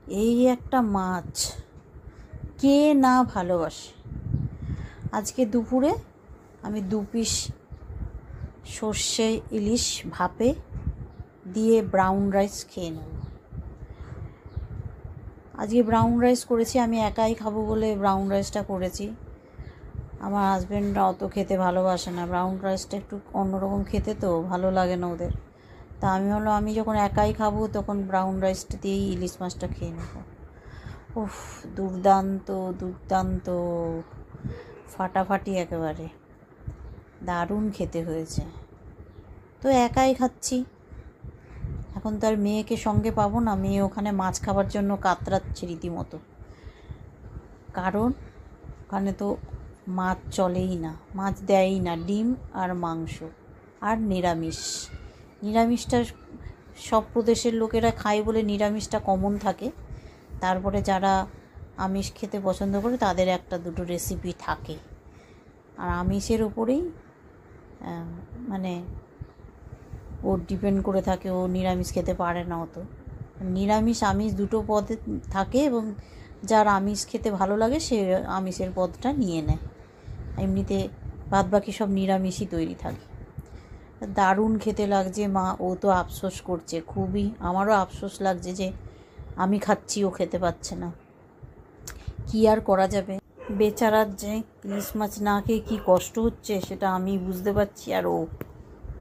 এই একটা মাছ কে না ভালোবাসে। আজকে দুপুরে আমি 2 পিস সর্ষে ইলিশ ভাপে দিয়ে ব্রাউন রাইস খেয়ে নেব। আজকে ব্রাউন রাইস করেছি, আমি একাই খাবো বলে ব্রাউন রাইসটা করেছি। আমার হাজব্যান্ডরা অত খেতে ভালোবাসে না, ব্রাউন রাইসটা একটু অন্যরকম খেতে, তো ভালো লাগে না ওদের। তা আমি যখন একাই খাবো তখন ব্রাউন রাইসটা দিয়েই ইলিশ মাছটা খেয়ে নেব। উফ, দুর্দান্ত দুর্দান্ত, ফাটাফাটি, একেবারে দারুণ খেতে হয়েছে। তো একাই খাচ্ছি, এখন তো আর মেয়েকে সঙ্গে পাবো না। মেয়ে ওখানে মাছ খাবার জন্য কাতরাচ্ছে রীতিমতো, কারণ ওখানে তো মাছ চলেই না, মাছ দেয়ই না, ডিম আর মাংস আর নিরামিষটা সব প্রদেশের লোকেরা খায় বলে নিরামিষটা কমন থাকে। তারপরে যারা আমিষ খেতে পছন্দ করে তাদের 1-2 রেসিপি থাকে, আর আমিষের উপরেই মানে ও ডিপেন্ড করে থাকে। ও নিরামিষ খেতে পারে না অত। নিরামিষ আমিষ দুটো পদে থাকে, এবং যার আমিষ খেতে ভালো লাগে সে আমিষের পদটা নিয়ে নেয়। এমনিতে বাদবাকি সব নিরামিষই তৈরি থাকে। দারুণ খেতে লাগছে। মা ও তো আফসোস করছে খুবই, আমারও আফসোস লাগছে যে আমি খাচ্ছি ও খেতে পাচ্ছে না। কি আর করা যাবে, বেচারার যে ইলিশ মাছ না খেয়ে কী কষ্ট হচ্ছে সেটা আমি বুঝতে পারছি, আর ও